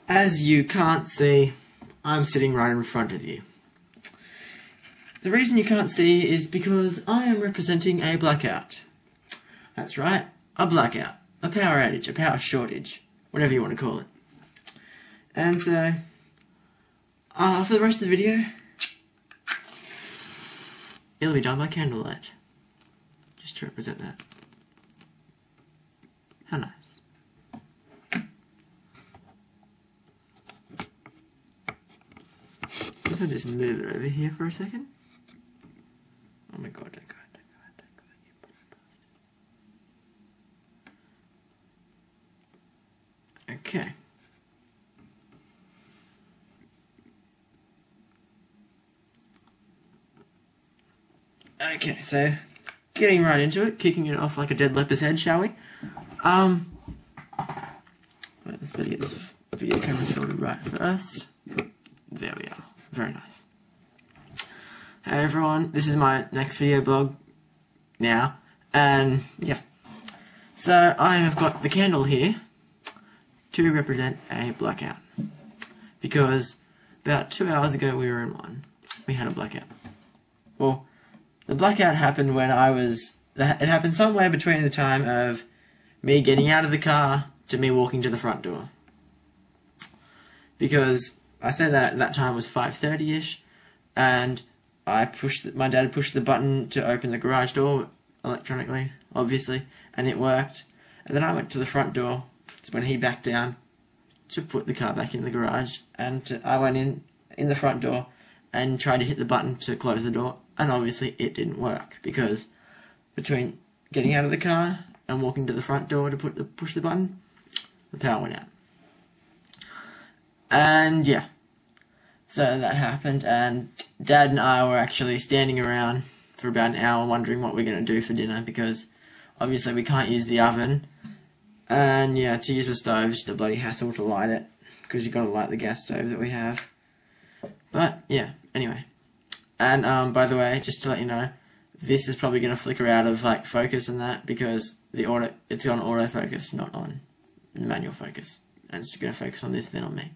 As you can't see, I'm sitting right in front of you. The reason you can't see is because I am representing a blackout. That's right, a blackout, a power outage, a power shortage, whatever you want to call it. And so, for the rest of the video, it'll be done by candlelight. Just to represent that. How nice. So just move it over here for a second. Oh my god, don't go, you bastard. Okay. Okay, so getting right into it, kicking it off like a dead leper's head, shall we? Wait, let's better get this video camera sorted right first. There we are. Very nice. Hey everyone, this is my next video blog now, and yeah. So I have got the candle here to represent a blackout, because about 2 hours ago we were in one. We had a blackout. Well, the blackout happened when it happened somewhere between the time of me getting out of the car to me walking to the front door. Because I said that time was 5:30ish, and my dad pushed the button to open the garage door electronically, obviously, and it worked. And then I went to the front door. It's when he backed down to put the car back in the garage, and I went in the front door and tried to hit the button to close the door, and obviously it didn't work, because between getting out of the car and walking to the front door to push the button, the power went out. And yeah, so that happened, and Dad and I were actually standing around for about an hour wondering what we're going to do for dinner, because obviously we can't use the oven, and yeah, to use the stove is just a bloody hassle to light it, because you've got to light the gas stove that we have. But yeah, anyway. And by the way, just to let you know, this is probably going to flicker out of like focus and that, because it's on autofocus, not on manual focus, and it's going to focus on this, then on me.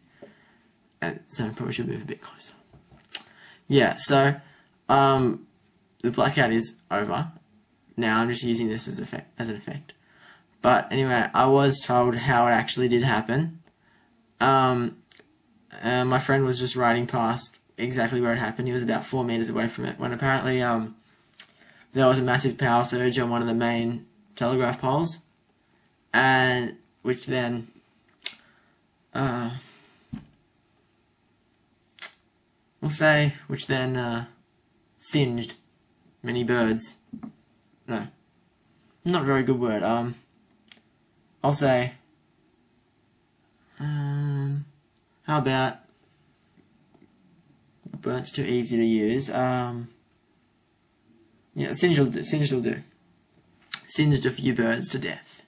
And so I probably should move a bit closer. Yeah, so the blackout is over. Now I'm just using this as an effect. But anyway, I was told how it actually did happen. My friend was just riding past exactly where it happened. He was about 4 meters away from it, when apparently there was a massive power surge on one of the main telegraph poles, and which then singed many birds. No, not a very good word. I'll say, how about, bird's too easy to use. Yeah, singed will do. Singed a few birds to death,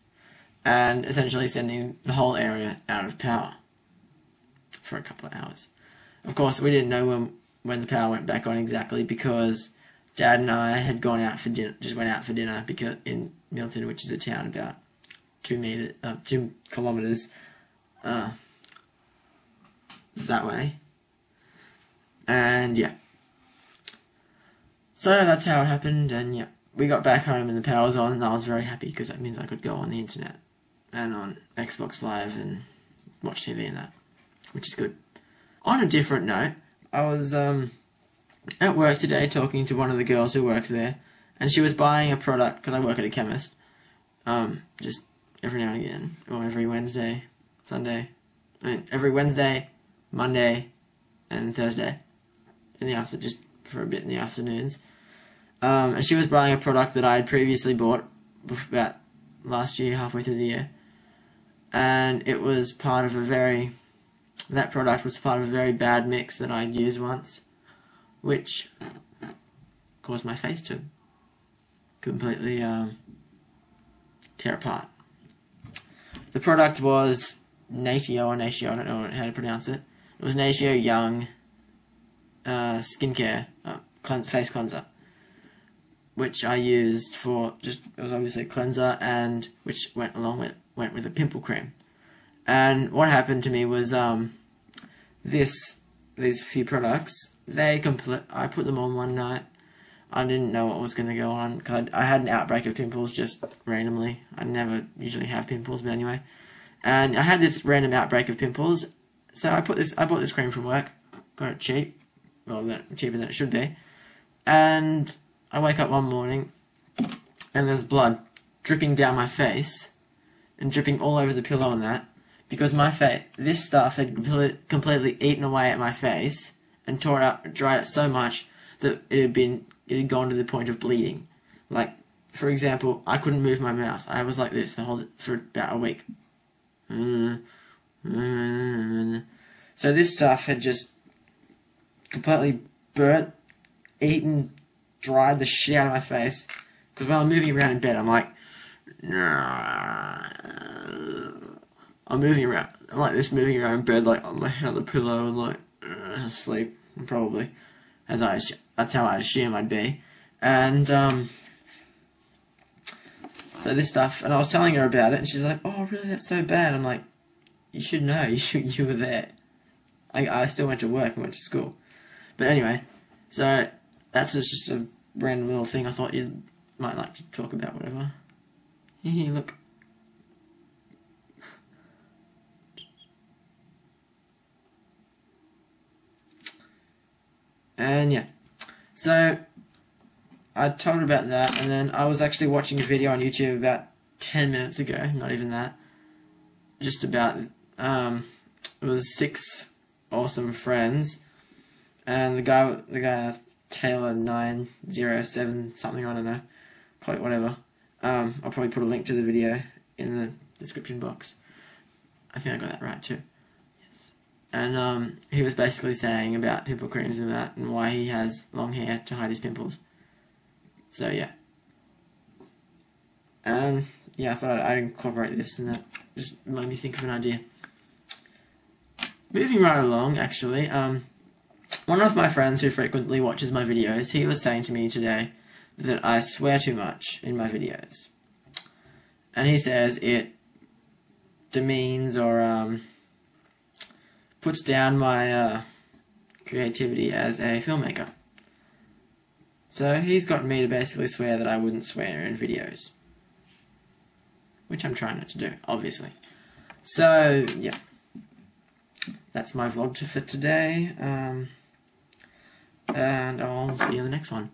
and essentially sending the whole area out of power for a couple of hours. Of course, we didn't know when the power went back on exactly, because Dad and I had gone out for dinner, because in Milton, which is a town about 2 kilometers that way. And yeah, so that's how it happened. And yeah, we got back home and the power was on, and I was very happy, because that means I could go on the internet and on Xbox Live and watch TV and that, which is good. On a different note, I was at work today talking to one of the girls who works there, and she was buying a product, because I work at a chemist, just every now and again, or every Wednesday, every Wednesday, Monday, and Thursday, in the afternoon, just for a bit in the afternoons. And she was buying a product that I had previously bought about last year, halfway through the year, and it was part of that product was part of a very bad mix that I'd used once, which caused my face to completely tear apart. The product was Natio, I don't know how to pronounce it. It was Natio Young skincare face cleanser, which I used for it was obviously a cleanser, and which went with a pimple cream. And what happened to me was these few products, I put them on one night. I didn't know what was going to go on because I had an outbreak of pimples just randomly. I never usually have pimples, but anyway. And I had this random outbreak of pimples, so I bought this cream from work, got it cheap, well, cheaper than it should be. And I wake up one morning, and there's blood dripping down my face, and dripping all over the pillow and that, because this stuff had completely eaten away at my face, and tore it up, dried it so much that it had gone to the point of bleeding. Like, for example, I couldn't move my mouth. I was like this for about a week. So this stuff had just completely burnt, eaten, dried the shit out of my face. Because when I'm moving around in bed, I'm like, I'm moving around. I'm like this, moving around in bed, like on my head on the pillow, and like asleep, probably. That's how I assume I'd be. And so this stuff, and I was telling her about it, and she's like, "Oh, really? That's so bad." I'm like, "You should know. You were there." I still went to work and went to school, but anyway, so that's just a random little thing I thought you might like to talk about. Whatever. Look. And yeah, so I told her about that, and then I was actually watching a video on YouTube about 10 minutes ago, not even that, just about, it was 6 awesome friends, and the guy Taylor 907 something, I don't know, call it whatever. I'll probably put a link to the video in the description box. I think I got that right too. Yes. And he was basically saying about pimple creams and that, and why he has long hair to hide his pimples. So yeah. Yeah, I thought I'd incorporate this, and that just made me think of an idea. Moving right along, actually, one of my friends who frequently watches my videos, he was saying to me today that I swear too much in my videos. And he says it demeans or puts down my creativity as a filmmaker. So he's got me to basically swear that I wouldn't swear in videos. Which I'm trying not to do, obviously. So, yeah. That's my vlog for today. And I'll see you in the next one.